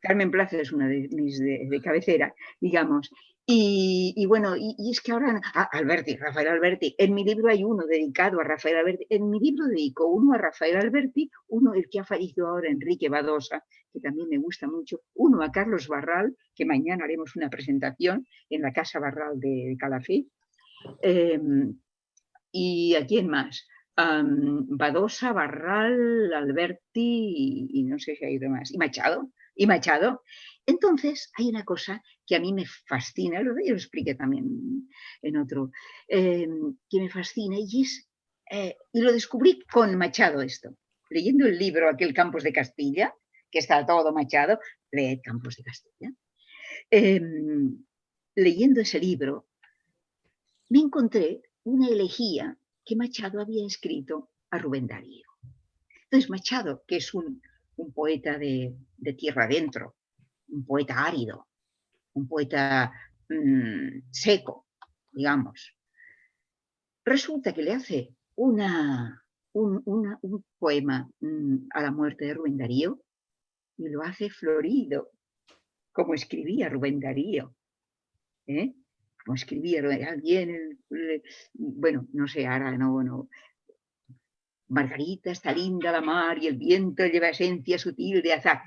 Carmen Plaza es una de mis de cabecera, digamos, Y bueno, y es que ahora, Alberti, Rafael Alberti, en mi libro hay uno dedicado a Rafael Alberti, en mi libro dedico uno a Rafael Alberti, uno el que ha fallecido ahora, Enrique Badosa, que también me gusta mucho, uno a Carlos Barral, que mañana haremos una presentación en la Casa Barral de Calafell, y ¿a quién más? Badosa, Barral, Alberti y no sé si hay otro más, y Machado. Entonces hay una cosa que a mí me fascina, yo lo expliqué también en otro, que me fascina y es, y lo descubrí con Machado esto, leyendo el libro aquel Campos de Castilla, que está todo Machado, leed Campos de Castilla. Leyendo ese libro me encontré una elegía que Machado había escrito a Rubén Darío. Entonces Machado, que es un poeta de tierra adentro, un poeta árido, un poeta seco, digamos, resulta que le hace un poema a la muerte de Rubén Darío y lo hace florido, como escribía Rubén Darío. Como escribía alguien, bueno, no sé, ahora no. Margarita está linda la mar y el viento lleva esencia sutil de azar.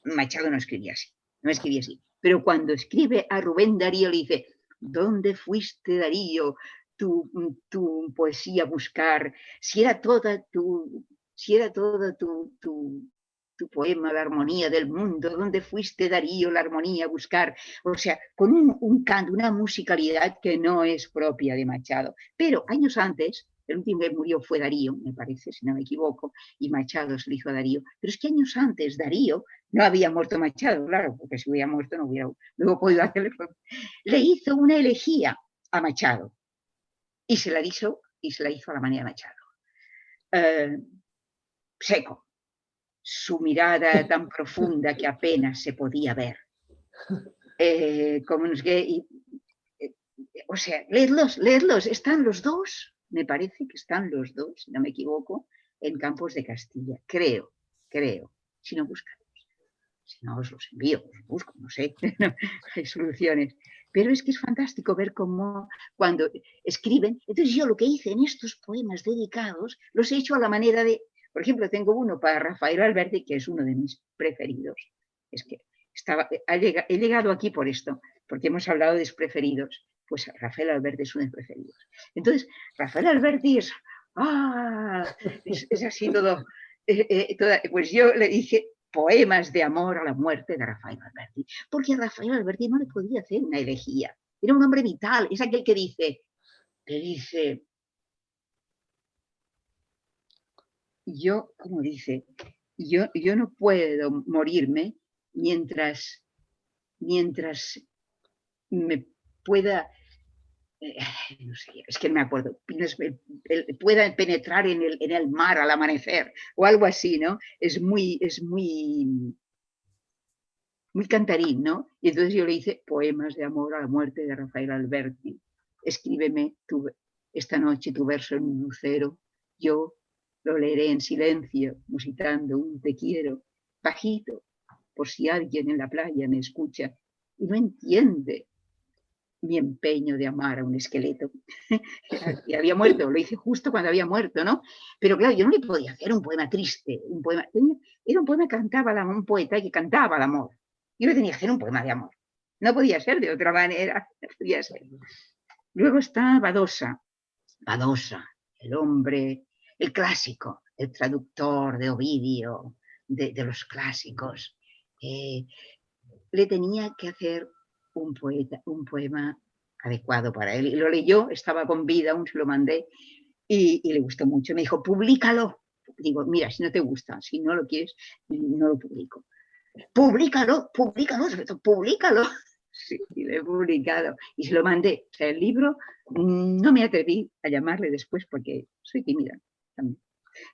Machado no escribía así. Pero cuando escribe a Rubén Darío le dice, ¿dónde fuiste, Darío, tu poesía buscar? Si era toda tu poema, la armonía del mundo, ¿dónde fuiste, Darío, la armonía a buscar? O sea, con un canto, una musicalidad que no es propia de Machado. Pero años antes, el último que murió fue Darío, me parece, si no me equivoco, y Machado se lo hizo a Darío. Pero es que años antes Darío, no había muerto Machado, claro, porque si hubiera muerto no hubiera podido hacerle. Le hizo una elegía a Machado y se la hizo a la manera de Machado. Seco. Su mirada tan profunda que apenas se podía ver. O sea, leedlos, están los dos, me parece que están los dos, si no me equivoco, en Campos de Castilla, creo, si no búscalos, si no os los envío, os busco, no sé, hay soluciones. Pero es que es fantástico ver cómo cuando escriben, entonces yo lo que hice en estos poemas dedicados, los he hecho a la manera de. Por ejemplo, tengo uno para Rafael Alberti, que es uno de mis preferidos. Es que he llegado aquí por esto, porque hemos hablado de los preferidos. Pues Rafael Alberti es uno de mis preferidos. Entonces, Rafael Alberti es así todo. Pues yo le dije poemas de amor a la muerte de Rafael Alberti, porque a Rafael Alberti no le podía hacer una elegía. Era un hombre vital, es aquel que dice, como dice, yo no puedo morirme mientras me pueda, no sé, es que no me acuerdo, pueda penetrar en el mar al amanecer o algo así, ¿no? Es muy cantarín, ¿no? Y entonces yo le hice poemas de amor a la muerte de Rafael Alberti. Escríbeme esta noche tu verso en un lucero, yo lo leeré en silencio, musitando un te quiero, bajito, por si alguien en la playa me escucha y no entiende mi empeño de amar a un esqueleto. Y había muerto, lo hice justo cuando había muerto, ¿no? Pero claro, yo no le podía hacer un poema triste, era un poema que cantaba un poeta que cantaba el amor. Yo le tenía que hacer un poema de amor. No podía ser de otra manera, no podía ser. Luego está Badosa, el hombre, el clásico, el traductor de Ovidio, de los clásicos. Le tenía que hacer un poema adecuado para él. Y lo leyó, estaba con vida, aún se lo mandé, y le gustó mucho. Me dijo, públicalo. Digo, mira, si no te gusta, si no lo quieres, no lo publico. Públicalo. Sí, lo he publicado y se lo mandé. O sea, el libro no me atreví a llamarle después porque soy tímida también.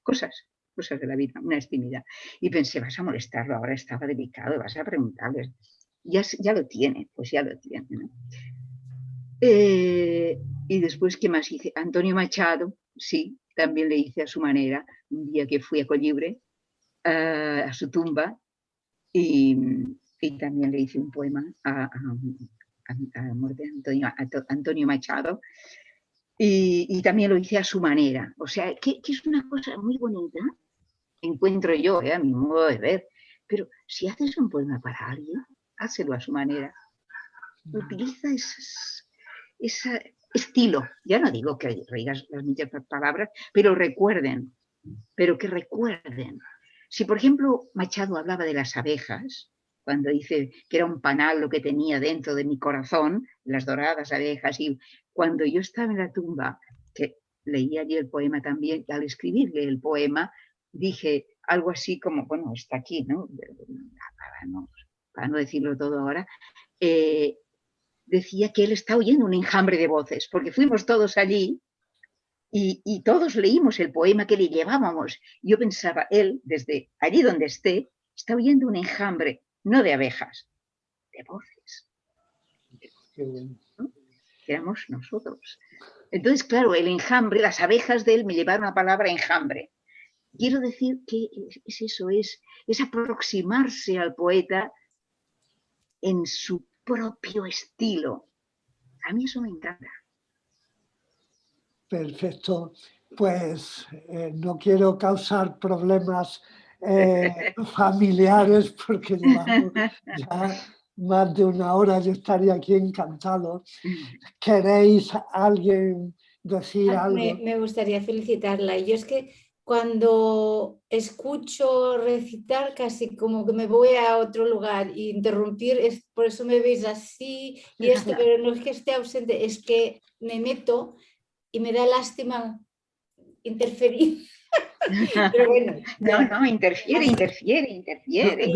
Cosas de la vida, una es tímida. Y pensé, vas a molestarlo, ahora estaba delicado, vas a preguntarle. Ya lo tiene, pues ya lo tiene, ¿no? Y después, ¿qué más hice? Antonio Machado, sí, también le hice a su manera, un día que fui a Collibre, a su tumba, y también le hice un poema a la muerte de Antonio Machado, y también lo hice a su manera. O sea, que es una cosa muy bonita, encuentro yo, a mi modo de ver, pero si haces un poema para alguien, hácelo a su manera. Utiliza ese estilo. Ya no digo que digas las mismas palabras, pero que recuerden. Si, por ejemplo, Machado hablaba de las abejas, cuando dice que era un panal lo que tenía dentro de mi corazón, las doradas abejas, y cuando yo estaba en la tumba, que leí allí el poema también, al escribirle el poema, dije algo así como, bueno, está aquí, ¿no? Para no decirlo todo ahora, decía que él está oyendo un enjambre de voces, porque fuimos todos allí y todos leímos el poema que le llevábamos. Yo pensaba, él, desde allí donde esté, está oyendo un enjambre, no de abejas, de voces. ¿No? Que éramos nosotros. Entonces, claro, el enjambre, las abejas de él me llevaron la palabra enjambre. Quiero decir que es eso, es aproximarse al poeta en su propio estilo. A mí eso me encanta. Perfecto. Pues no quiero causar problemas familiares porque llevamos ya más de una hora, yo estaría aquí encantado. ¿Queréis alguien decir algo? Me gustaría felicitarla. Yo es que cuando escucho recitar casi como que me voy a otro lugar y interrumpir, por eso me veis así y esto, pero no es que esté ausente, es que me meto y me da lástima interferir. Pero bueno, no, interfiere. Tranquila, interfiere.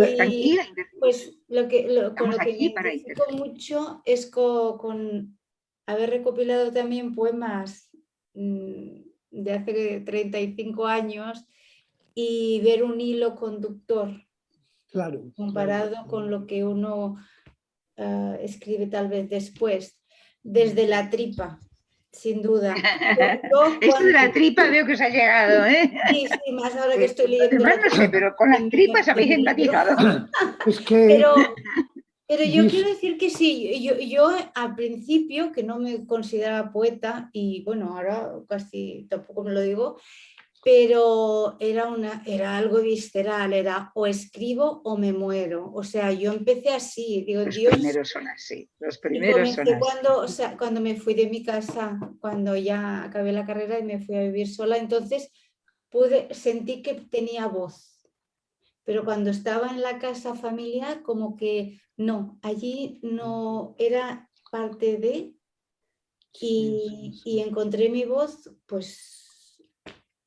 Pues con lo que me identifico mucho es con haber recopilado también poemas de hace 35 años y ver un hilo conductor, claro, comparado con lo que uno escribe tal vez después, desde la tripa. Sin duda. Esto de la tripa veo que os ha llegado, ¿eh? Sí, más ahora que estoy leyendo. No sé, pero con las tripas habéis empatizado. Es que... Pero yo quiero decir que sí, yo al principio, que no me consideraba poeta, y bueno, ahora casi tampoco me lo digo, pero era algo visceral, era o escribo o me muero. O sea, yo empecé así, digo, Los primeros son así, cuando me fui de mi casa, cuando ya acabé la carrera y me fui a vivir sola, entonces sentí que tenía voz. Pero cuando estaba en la casa familiar, como que no, allí no era parte de, y encontré mi voz, pues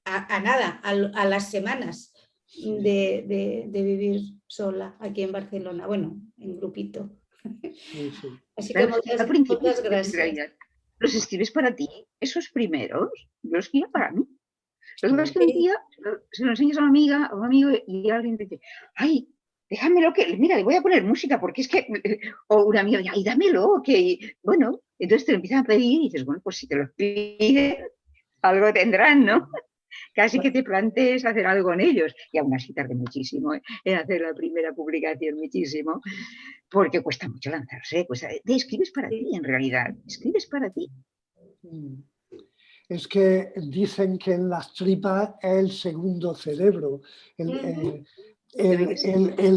a las semanas de vivir sola aquí en Barcelona, bueno, en grupito. Así que muchas gracias. ¿Los escribes para ti? ¿Esos primeros? Yo los escribo para mí. Los que un día se lo enseñas a una amiga o un amigo y alguien dice, ay, déjamelo mira, le voy a poner música porque es que, o una amiga, ay, dámelo, que, bueno, entonces te lo empiezan a pedir y dices, bueno, pues si te lo piden, algo tendrán, ¿no? Casi que te plantees hacer algo en ellos. Y aún así tardé muchísimo en hacer la primera publicación, muchísimo, porque cuesta mucho lanzarse. Escribes para ti, en realidad. Escribes para ti. Es que dicen que en las tripas es el segundo cerebro, el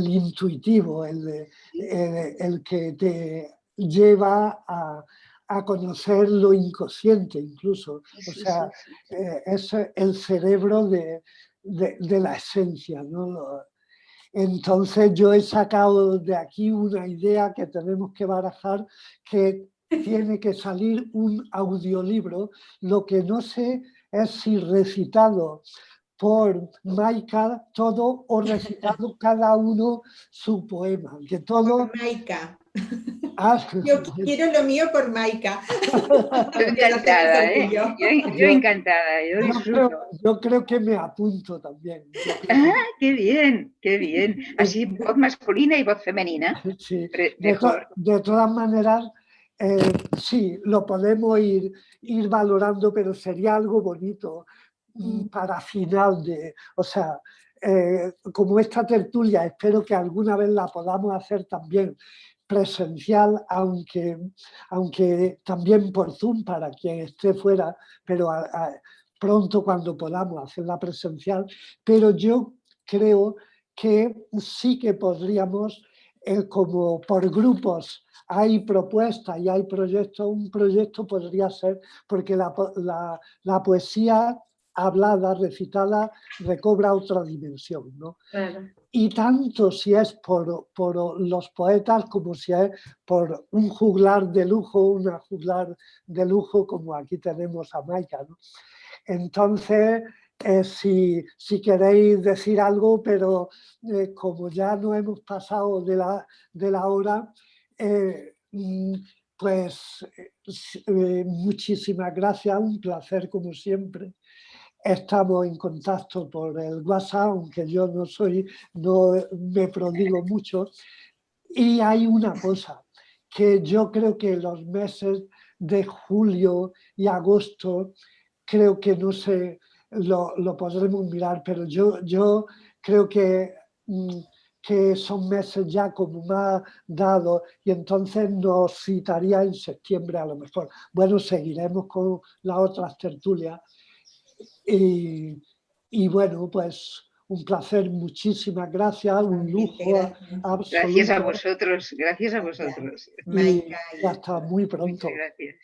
intuitivo, el que te lleva a conocer lo inconsciente incluso. O sea, es el cerebro de la esencia, ¿no? Entonces yo he sacado de aquí una idea que tenemos que barajar, que tiene que salir un audiolibro. Lo que no sé es si recitado por Maika todo o recitado cada uno su poema. Que todo... Por Maika. Yo quiero lo mío por Maika. Encantada, ¿eh? Yo encantada. Yo creo que me apunto también. Ah, qué bien, qué bien. Así voz masculina y voz femenina. Sí. De todas maneras, sí, lo podemos ir valorando, pero sería algo bonito para final de... O sea, como esta tertulia, espero que alguna vez la podamos hacer también presencial, aunque también por Zoom para quien esté fuera, pero pronto cuando podamos hacerla presencial, pero yo creo que sí que podríamos, como por grupos hay propuestas y hay proyectos, un proyecto podría ser, porque la poesía hablada, recitada, recobra otra dimensión, ¿no? Claro. Y tanto si es por los poetas como si es por un juglar de lujo, una juglar de lujo como aquí tenemos a Maika, ¿no? Entonces, si queréis decir algo, pero como ya no hemos pasado de la hora, pues muchísimas gracias, un placer como siempre. Estamos en contacto por el WhatsApp, aunque yo no me prodigo mucho. Y hay una cosa, que yo creo que los meses de julio y agosto, creo que no sé, lo podremos mirar, pero yo creo que son meses ya como más dados y entonces nos citaría en septiembre a lo mejor. Bueno, seguiremos con las otras tertulias y bueno, pues un placer, muchísimas gracias, un lujo absoluto. Gracias a vosotros, gracias a vosotros. Y hasta muy pronto. Muchas gracias.